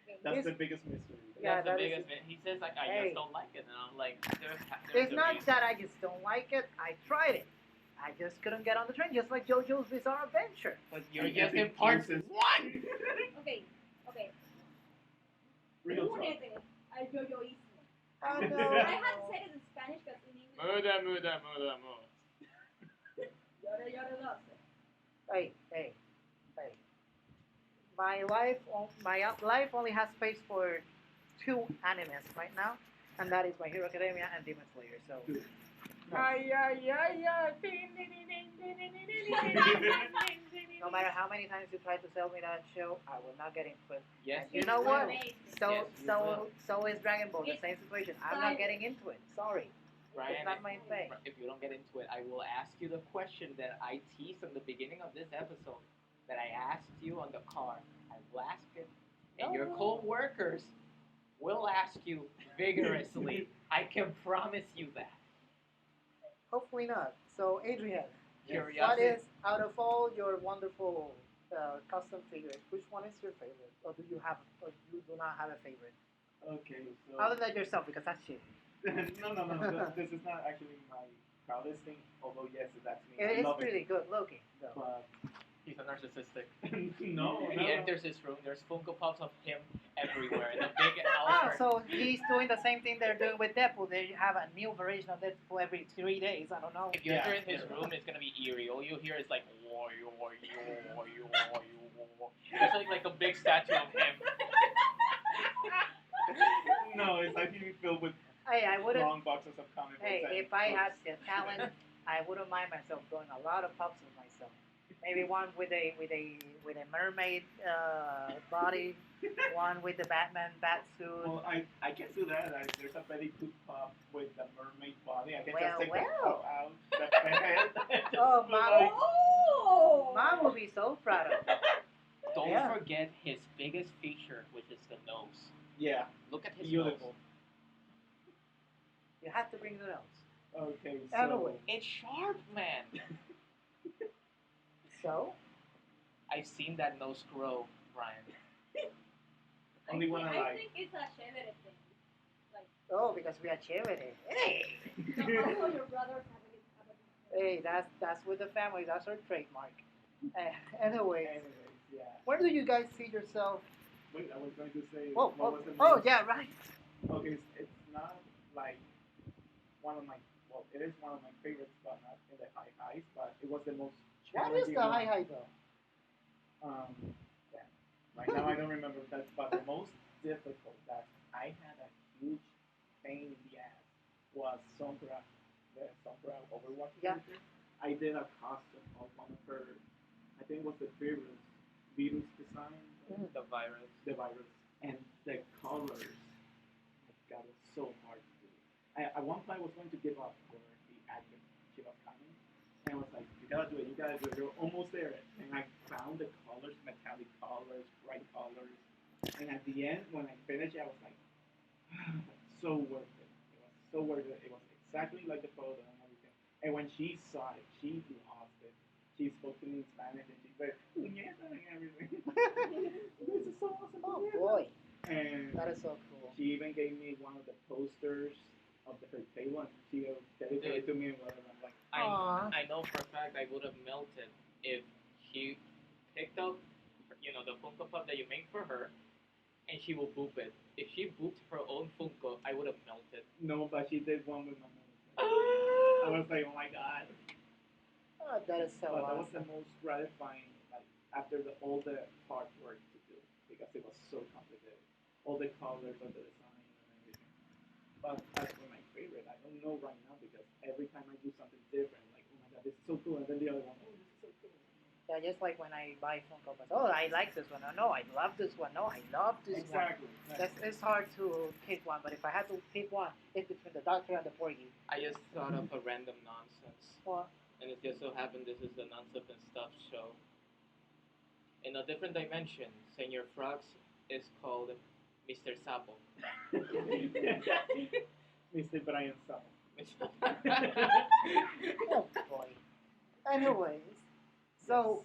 S3: Okay.
S4: That's the biggest mystery.
S1: Yeah,
S2: That's the
S1: that is-
S2: biggest. He says like, I
S1: Hey.
S2: just don't like it, and I'm like, there's
S1: It's
S2: a
S1: not
S2: reason.
S1: that I just don't like it. I tried it. I just couldn't get on the train, just like JoJo's Bizarre Adventure.
S2: But you're
S4: And
S2: just
S4: Epic
S2: in part
S4: Princess.
S2: one.
S3: Okay. Okay.
S4: Real talk.
S3: Únete al yoyoísmo.
S1: Oh,
S3: I
S1: no.
S3: had to say it in Spanish because in English.
S2: Muda.
S3: Llore, doce.
S1: Hey. My life only has space for two animes right now, and that is My Hero Academia and Demon Slayer. So,
S4: Dude.
S1: ay. No matter how many times you try to sell me that show, I will not get into it.
S2: Yes,
S1: And you know what?
S3: Amazing.
S1: So
S2: Yes, you
S1: so is Dragon Ball. The
S3: It's
S1: same situation. I'm
S3: silent.
S1: not getting into it. Sorry,
S2: Ryan,
S1: it's not my thing.
S2: if you don't get into it, I will ask you the question that I teased in the beginning of this episode that I asked you on the car. I will ask it, and your
S1: No.
S2: co-workers will ask you vigorously. I can promise you that.
S1: Hopefully not. So, Adrian, what
S2: Curiosity.
S1: is out of all your wonderful custom figures? Which one is your favorite, or do you do not have a favorite
S4: Okay, so
S1: other than yourself? Because that's shit.
S4: no. This is not actually my proudest thing. Although yes, that's me.
S1: It
S4: I
S1: is
S4: love
S1: pretty good looking, though.
S4: But
S2: He's a narcissistic.
S4: no.
S2: He enters his room. There's Funko Pops of him everywhere in a big
S1: Ah,
S2: house.
S1: so he's doing the same thing they're doing with Deadpool. They have a new version of Deadpool every 3 days. I don't know.
S2: If you
S4: Yeah,
S2: enter in his
S4: yeah.
S2: room, it's gonna be eerie. All you hear is like, it's like a big statue of him.
S4: No, it's actually filled with
S1: Hey, I wouldn't.
S4: long boxes of comic books.
S1: Hey,
S4: and
S1: if I had
S4: books.
S1: the talent, I wouldn't mind myself doing a lot of pups with myself. Maybe one with a mermaid body, one with the Batman bat suit.
S4: Well, I can do that. There's a very good pop with the mermaid body. I can
S1: Well,
S4: just take
S1: well.
S4: the pop out, the head. and just
S1: Oh,
S4: put
S1: my-
S4: like-
S3: Oh!
S1: Mom would be so proud of me.
S2: Don't
S1: Yeah.
S2: forget his biggest feature, which is the nose.
S4: Yeah,
S2: Look at his
S4: beautiful.
S2: nose.
S1: You have to bring the nose.
S4: Okay, so
S1: Anyway.
S2: It's sharp, man.
S1: So,
S2: I've seen that nose grow, Brian.
S4: only one I
S3: I
S4: like.
S3: think it's a Chevere thing. Like,
S1: oh, because we are Chevere. Hey,
S3: no, also your brothers have a
S1: hey, that's with the family. That's our trademark. Anyway,
S4: Anyways, yeah.
S1: where do you guys see yourself?
S4: Wait, I was going to say.
S1: Oh,
S4: what was the
S1: oh,
S4: name?
S1: yeah, right.
S4: Okay, it's not like one of my. Well, it is one of my favorites, but not in the high highs. But it was the most.
S1: What is
S4: challenging
S1: the
S4: one.
S1: high though?
S4: Yeah. Right now I don't remember that, but the most difficult that I had a huge pain in the ass was Sombra, the Sombra Overwatch
S1: Yeah.
S4: character. I did a costume of one of her. I think it was the virus design,
S2: The virus.
S4: the virus, and the colors. My God, it was so hard to do. At one point I was going to give up for the acting. She was coming. And I was like, you gotta do it, you're almost there. And I found the colors, metallic colors, bright colors. And at the end, when I finished it, I was like, so worth it. It was so worth it. It was exactly like the photo and everything. And when she saw it, she lost it. she spoke to me in Spanish and she said, "Puñeta" and everything. This is so awesome.
S1: Oh
S4: puñeta.
S1: boy,
S4: And
S1: that is so cool.
S4: she even gave me one of the posters of her table and she dedicated it to me and whatever. I'm like,
S1: Aw.
S2: I know for a fact I would have melted if she picked up, the Funko Pop that you make for her, and she will boop it. If she booped her own Funko, I would have melted.
S4: no, but she did one with my mom. I was like, oh my god.
S1: Oh, that is so
S4: But that was the
S1: awesome.
S4: most gratifying, like after all the hard work to do because it was so complicated. All the colors of the design and everything. But that's my favorite. I don't know right now because every time I do something different, like oh my god, this is so cool, and then the other one, oh this is so cool.
S1: Yeah, just like when I buy Funko Pops. Oh, I like this one. Oh, no, I love this one. No, I love this
S4: Exactly.
S1: one. It's hard to pick one, but if I had to pick one, it's between the Doctor and the Porgy.
S2: I just thought of a random nonsense.
S1: What?
S2: And it just so happened this is the Nonsense and Stuff show. In a different dimension, Senor Frogs is called Mr. Sapo.
S4: Mr. Brian Saul.
S1: Oh boy. Anyways, so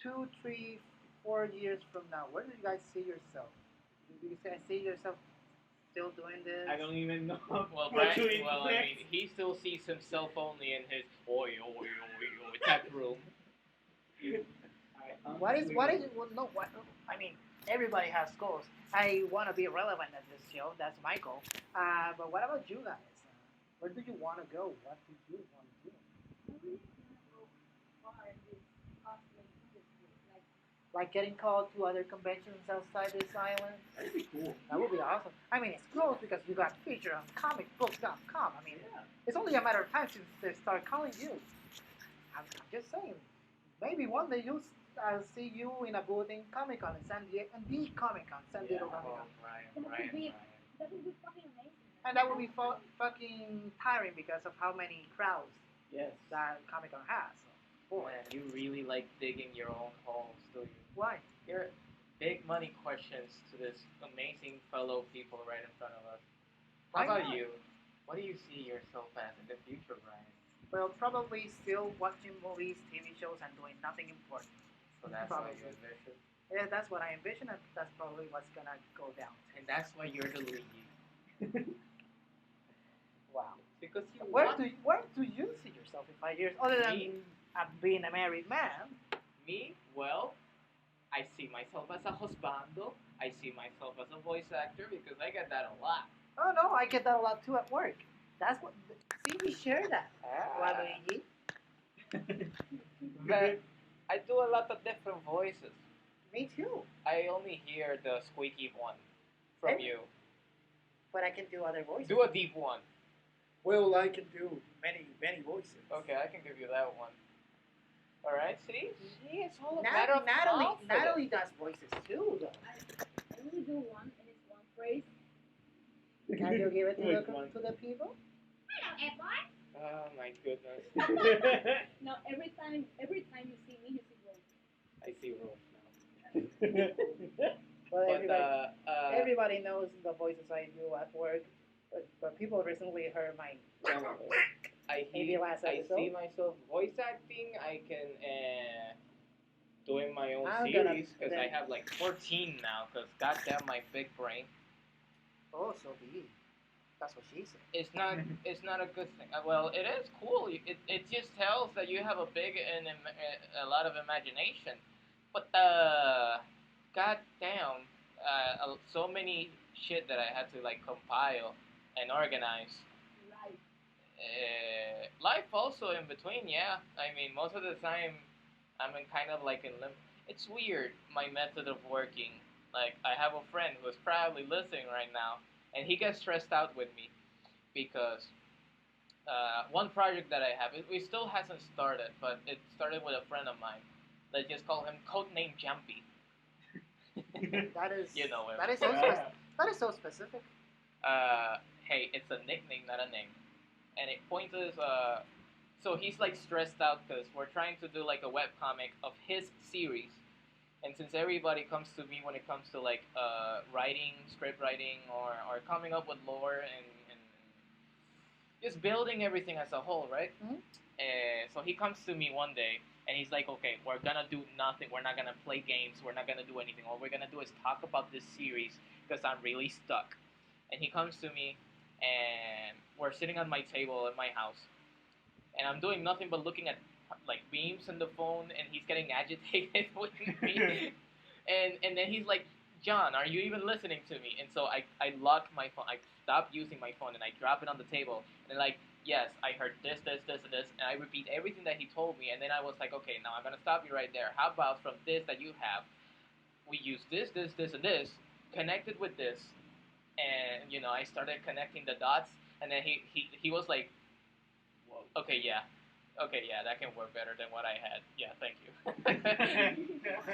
S1: 2, 3, 4 years from now, where do you guys see yourself? Do you guys see yourself still doing this?
S4: I don't even know.
S2: Well,
S4: what
S2: Brian,
S4: to eat
S2: well, I
S4: next.
S2: mean, he still sees himself only in his tech room.
S1: What is well, no what I mean everybody has goals. I want to be relevant at this show. That's my goal. But what about you guys? Where do you want to go? What do you want to do?
S3: I really want to go far in this cosplay industry.
S1: Like getting called to other conventions outside this island?
S4: That'd be cool.
S1: That would be awesome. I mean, it's close because you got featured on comicbook.com. I mean,
S4: Yeah.
S1: it's only a matter of time since they start calling you. I'm just saying. Maybe one day you'll see you in a booth in Comic Con in San Diego, and the Comic Con, San Diego
S4: Yeah.
S1: Comic Con.
S2: Brian.
S3: That would be fucking amazing.
S1: And that would be fucking tiring because of how many crowds
S4: Yes.
S1: that Comic Con has. So, boy,
S2: Man, you really like digging your own holes, do you?
S1: why?
S2: Here, big money questions to this amazing fellow people right in front of us. How
S1: Why
S2: about
S1: not?
S2: you? What do you see yourself as in the future, Brian?
S1: Well, probably still watching movies, TV shows, and doing nothing important.
S2: So that's
S1: Probably.
S2: what you envision.
S1: Yeah, that's what I envision, and that's probably what's gonna go down.
S2: And that's why you're the lead.
S1: Wow.
S2: Because you
S1: Where
S2: want
S1: do you see yourself in 5 years, other than
S2: Me?
S1: being a married man?
S2: me, well, I see myself as a husbando. I see myself as a voice actor because I get that a lot.
S1: Oh no, I get that a lot too at work. That's what. See, we share that. Waluigi.
S2: But I do a lot of different voices.
S1: Me too.
S2: I only hear the squeaky one from
S1: Hey.
S2: you.
S1: But I can do other voices.
S2: Do a deep one.
S1: Well, I can do many voices.
S2: Okay, I can give you that one. All right, see, it's all a
S1: Nat-
S2: matter of
S1: Natalie,
S2: confidence.
S1: Natalie does voices too, though.
S3: I really do one, and it's one phrase.
S1: Can you give it to
S4: Which one?
S1: the people?
S3: Hello, everyone.
S2: Oh my goodness,
S3: No, every time you see me, you see Rose.
S2: I see Rose now.
S1: Well,
S2: But
S1: everybody knows the voices I do at work, but people recently heard my. Maybe last
S2: I
S1: episode.
S2: see myself voice acting. I can doing my own
S1: I'm gonna-
S2: series because I have like 14 now. Because goddamn my big brain.
S1: Oh, so be it. That's what she said.
S2: It's not a good thing. Well, it is cool. It just tells that you have a big and a lot of imagination. But goddamn, so many shit that I had to like compile and organize.
S3: Life.
S2: Life also in between, yeah. I mean, most of the time, I'm in kind of like in limp. It's weird, my method of working. Like, I have a friend who's probably listening right now, and he gets stressed out with me because one project that I have, we still hasn't started, but it started with a friend of mine. Let's just call him Codename Jumpy.
S1: That is.
S2: You know him.
S1: That is so that is so specific.
S2: Hey, it's a nickname, not a name. And it points us, so he's like stressed out because we're trying to do like a webcomic of his series. And since everybody comes to me when it comes to like writing, script writing, or coming up with lore and just building everything as a whole, right?
S1: Mhm.
S2: So he comes to me one day and he's like, okay, we're gonna do nothing. We're not gonna play games. We're not gonna do anything. All we're gonna do is talk about this series because I'm really stuck. And he comes to me and we're sitting on my table at my house and I'm doing nothing but looking at like memes on the phone and he's getting agitated with me. And then he's like, John, are you even listening to me? And so I lock my phone. I stop using my phone and I drop it on the table. And like, yes, I heard this, this, this, and this. And I repeat everything that he told me. And then I was like, okay, now I'm going to stop you right there. How about from this that you have, we use this, this, this, and this, connected with this. And, you know, I started connecting the dots. And then he was like, whoa, okay, yeah. Okay, yeah, that can work better than what I had. Yeah, thank you.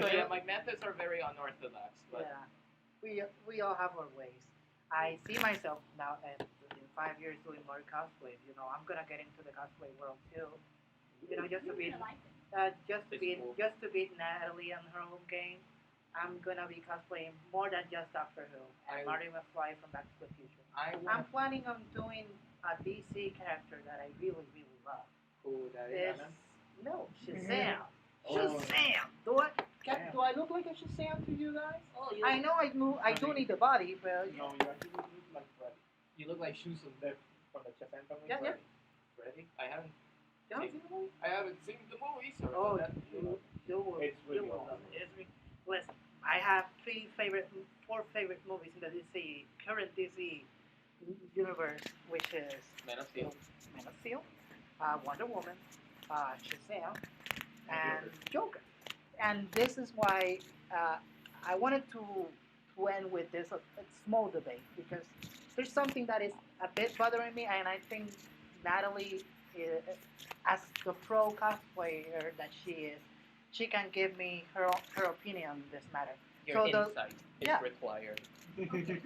S2: So yeah, my methods are very unorthodox. But
S1: Yeah, we all have our ways. I see myself now in 5 years doing more cosplays. You know, I'm gonna get into the cosplay world too. You know,
S2: Cool.
S1: just to beat Natalie on her home game. I'm gonna be cosplaying more than just Doctor Who and Marty McFly from Back to the Future. I'm planning on doing a DC character that I really really love.
S4: Who that
S1: This
S4: is? Alan?
S1: no Shazam.
S4: Oh.
S1: Shazam. Do I look like a Shazam to you guys?
S3: Oh,
S1: I know I do need the body, but
S4: No, you actually look like Freddy.
S2: you look like shoes on
S4: The, from the Chefan family.
S1: Yeah, yeah.
S4: Freddy.
S2: I haven't.
S1: you don't see the movie?
S2: I haven't seen the movie. Sorry
S1: Oh,
S2: about that.
S1: you will.
S4: It's really
S1: you will
S4: awesome.
S1: love it. Listen, I have four favorite movies in the DC current DC universe, which is
S2: Man of Steel.
S1: Man of Steel, Wonder Woman, Shazam, and Joker. And this is why I wanted to end with this a small debate because there's something that is a bit bothering me, and I think Natalie, as the pro cosplayer that she can give me her opinion on this matter.
S2: Your
S1: So the-
S2: insight is
S1: yeah.
S2: required.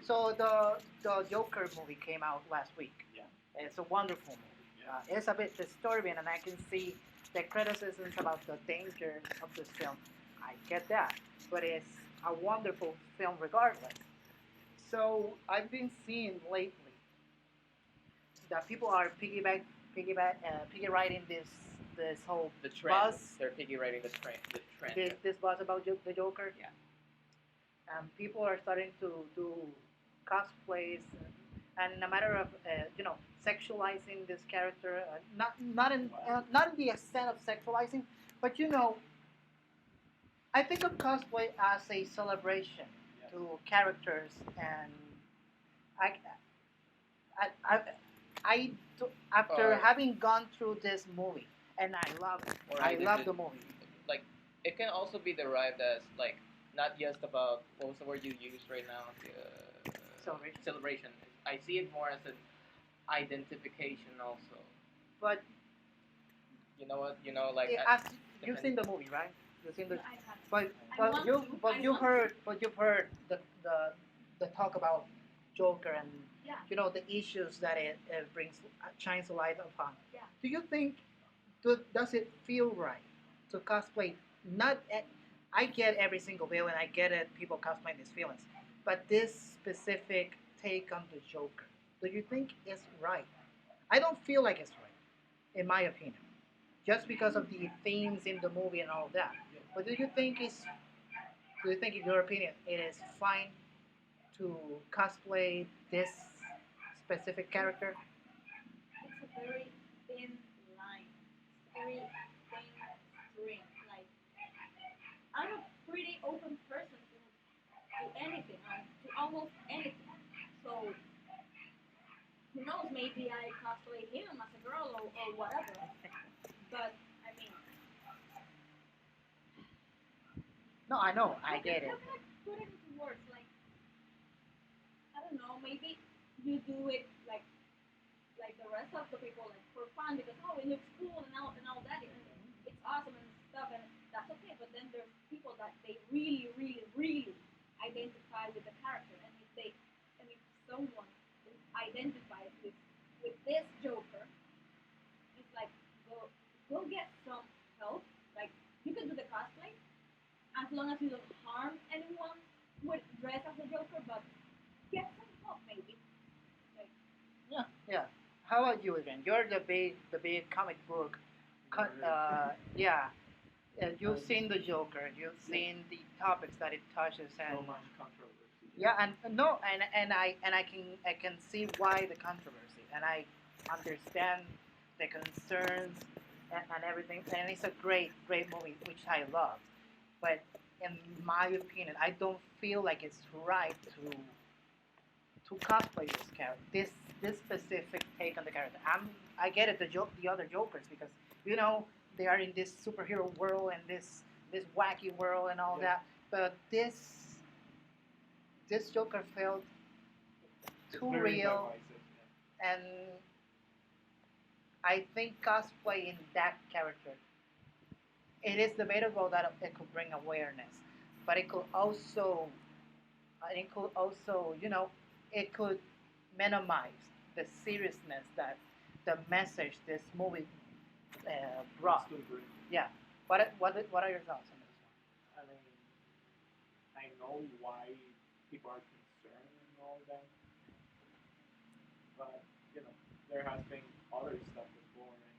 S1: So the Joker movie came out last week.
S4: Yeah.
S1: It's a wonderful movie. It's a bit disturbing, and I can see the criticisms about the dangers of this film. I get that, but it's a wonderful film regardless. So I've been seeing lately that people are piggy riding this whole
S2: The trend.
S1: buzz,
S2: They're piggy-riding the trend. The trend.
S1: this buzz about the Joker.
S2: Yeah.
S1: People are starting to do cosplays, and a matter of sexualizing this character, not in the extent of sexualizing, but I think of cosplay as a celebration to characters, and I, I, after having gone through this movie, and I love it.
S2: Or
S1: I
S2: either
S1: love
S2: the-
S1: the movie.
S2: Like, it can also be derived as like not just about what was the word you used right now?
S1: Celebration.
S2: Celebration. I see it more as an identification also.
S1: But
S2: You know what? You know, like
S1: as you've seen the movie, right? You've seen the
S3: I have.
S1: But
S3: I want to. I
S1: you've
S3: want
S1: heard the talk about Joker and
S3: Yeah.
S1: the issues that it brings shines a light upon.
S3: Yeah.
S1: Do you think does it feel right to cosplay? Not I get every single bill and I get it. People cosplay these feelings, but this specific take on the Joker, do you think it's right? I don't feel like it's right, in my opinion, just because of the themes in the movie and all that. But do you think in your opinion, it is fine to cosplay this specific character?
S3: It's a very thin line. It's very thin string. Like I'm a pretty open person to anything, to almost anything. So who knows? Maybe I cosplay him as a girl or whatever. But I mean,
S1: No, I know, I get it.
S3: how can I put it into words? Like I don't know. Maybe you do it like the rest of the people, like for fun because it looks cool and all that. It's awesome and stuff, and that's okay. But then there's people that they really, really, really identify with the character, and if someone identifies with this Joker, it's like go get some help. Like you can do the cosplay as long as you don't harm anyone with dress as the Joker, but get some help maybe. Like
S1: Yeah, yeah. How about you, Adrian? You're the big comic book yeah, you've
S4: Um,
S1: seen the Joker, you've seen the topics that it touches, and
S4: so much controversy.
S1: yeah, and no, and I can see why the controversy, and I understand the concerns and everything, and it's a great movie which I love. But in my opinion, I don't feel like it's right to cosplay this character, this specific take on the character. I get it, the other Jokers, because you know they are in this superhero world and this wacky world and all
S4: Yeah.
S1: that, but this Joker felt
S4: It's
S1: too
S4: very
S1: real,
S4: divisive.
S1: and I think cosplaying that character, it is debatable that it could bring awareness, but it could also, it could minimize the seriousness that the message this movie brought.
S4: Still great.
S1: Yeah. What are your thoughts on this
S4: I mean, I know why people are concerned and all that, but there has been other stuff before, and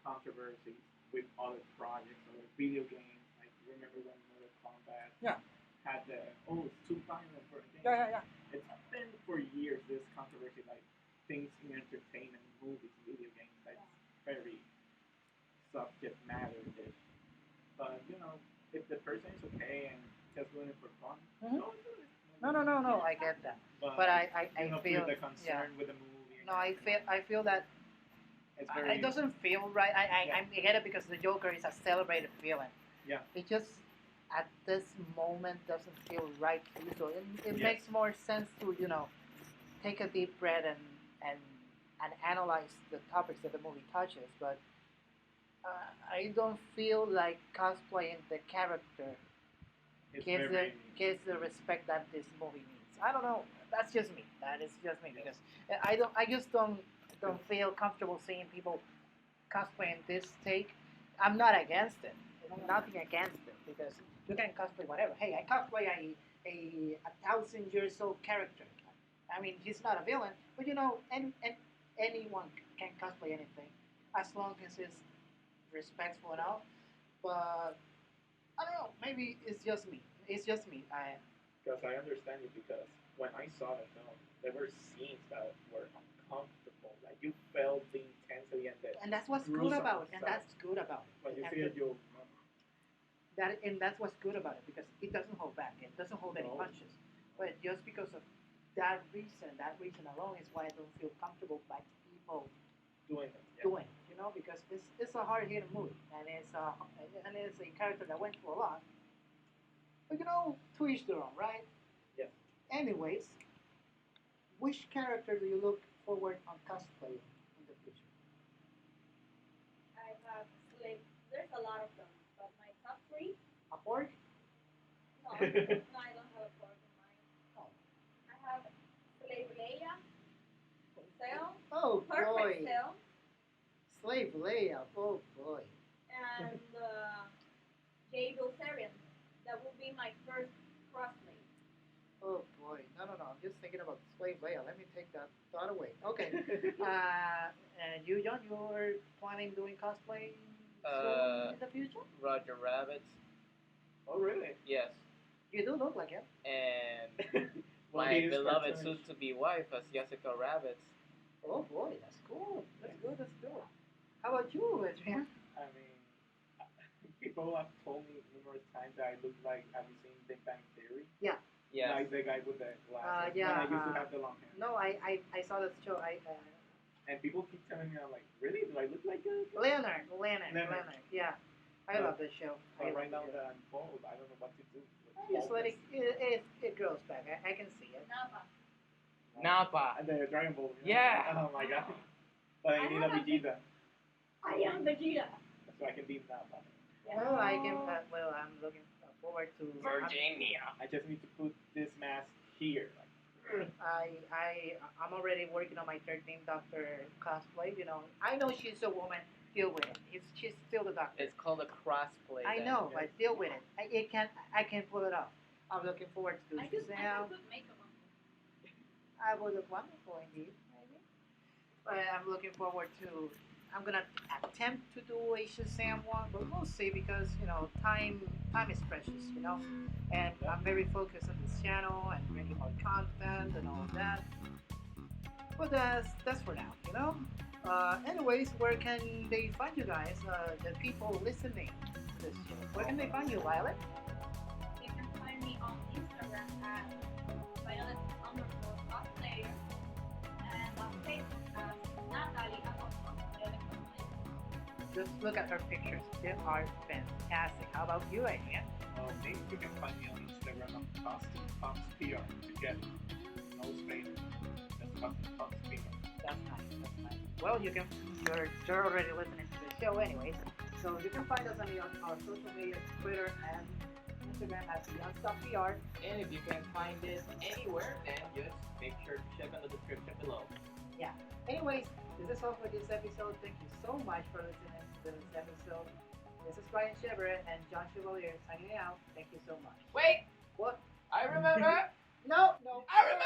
S4: controversies with other projects, other video games. Like remember when Mortal Kombat
S1: Yeah.
S4: had the it's too violent for a game.
S1: Yeah.
S4: It's been for years this controversy, like things in entertainment, movies, video games. That's very subject matter dish. But if the person is okay and just doing it for fun,
S1: Mhm.
S4: go do it.
S1: No. I get that, but I feel
S4: the
S1: yeah.
S4: concern with the movie.
S1: No, I feel that
S4: It's very.
S1: it doesn't feel right.
S4: Yeah.
S1: I get it because the Joker is a celebrated villain.
S4: Yeah.
S1: It just at this moment doesn't feel right to you. So it
S4: Yes.
S1: makes more sense to take a deep breath and and analyze the topics that the movie touches. But I don't feel like cosplaying the character
S4: It's
S1: gives
S4: very.
S1: the respect that this movie needs. I don't know. That's just me. That is just me because I just don't feel comfortable seeing people cosplaying this take. I'm not against it. Nothing against it because you can cosplay whatever. Hey, I cosplay a 1,000 years old character. I mean, he's not a villain, but anyone can cosplay anything as long as it's respectful enough. But I don't know. Maybe it's just me. It's just me.
S4: Because I understand you, because when I saw the film, there were scenes that were uncomfortable. Like you felt the intensity and the
S1: and that's what's good
S4: gruesome
S1: about it. And
S4: stuff.
S1: that's good about it.
S4: When you
S1: And
S4: see it, you
S1: that's what's good about it because it doesn't hold back. It doesn't hold any
S4: No.
S1: punches. But just because of that reason alone is why I don't feel comfortable by people
S4: doing it. Yeah.
S1: doing it. Because it's a hard hitting movie and it's a character that went through a lot. But to each their own, right?
S4: Yeah.
S1: Anyways, which character do you look forward on cosplay in the future?
S3: I have slave. There's a lot of them, but my top three.
S1: A pork?
S3: No, no, I don't have a pork in mind.
S1: Oh.
S3: I have slave Leia, Cell,
S1: Oh
S3: perfect
S1: boy.
S3: Cell,
S1: Slave Leia. Oh boy.
S3: and Jay Bilzerian. That will be my first crossplay.
S1: Oh boy. No. I'm just thinking about Slave Leia. Let me take that thought away. Okay. And you, John, you're planning doing cosplay soon in the future?
S2: Roger Rabbit.
S4: Oh really?
S2: Yes.
S1: You do look like it.
S2: And
S4: Well,
S2: my
S4: he is
S2: beloved
S4: cartoonish.
S2: soon-to-be wife as Jessica Rabbit.
S1: Oh boy, that's cool. That's good. That's good. How about you, Adrian?
S4: I mean, people have told me numerous times that I look like. Have you seen Big Bang Theory?
S1: Yeah.
S2: Yes.
S4: Like the guy with the glasses.
S1: Yeah,
S4: When I used to have the long hair.
S1: No, I saw that show.
S4: And people keep telling me, I'm like, really? Do I look like a
S1: Leonard.
S4: Leonard.
S1: Yeah, I love the show.
S4: But right now that I'm bald, I don't know what to do.
S1: I just let it grows back. I can see it.
S3: Napa.
S2: Nappa.
S4: And the Dragon Ball.
S2: Yeah.
S4: Oh my god. But I need a Vegeta,
S3: I am Vegeta.
S4: so I can beat Nappa.
S1: Well, I can. Well, I'm looking forward to.
S2: Virginia.
S4: I just need to put this mask here.
S1: I'm already working on my 13th Doctor cosplay. I know she's a woman. Deal with it. She's still the Doctor.
S2: It's called a crossplay.
S1: I
S2: then.
S1: know, but deal with it. I can pull it off. I'm looking forward to
S3: I can
S1: Sam.
S3: put makeup on.
S1: I would look wonderful indeed, maybe. But I'm looking forward to I'm gonna attempt to do a Shazam one, but we'll see because time is precious, and I'm very focused on this channel and bringing more content and all of that. But that's for now. Anyways, where can they find you guys? The people listening to this show. Where can they find you, Violet?
S3: You can find me on Instagram at Violet_cosplayer and on Facebook as Natalie Agosto.
S1: Just look at her pictures. They are fantastic. How about you, Adrian?
S4: Me, you can find me on Instagram on Costume Pops PR together. No space. Just Costume Pops PR.
S1: That's nice. That's nice. Well, you're already listening to the show, anyways. So you can find us on our social media, Twitter and Instagram at BeyondStuffPR.
S2: And if you can't find it anywhere, then just make sure to check on the description below.
S1: Yeah. Anyways, this is all for this episode. Thank you so much for listening to this episode. This is Bryan CHEVERE and John Chevalier signing out. Thank you so much.
S2: Wait!
S1: What?
S2: I remember!
S1: No.
S2: I remember!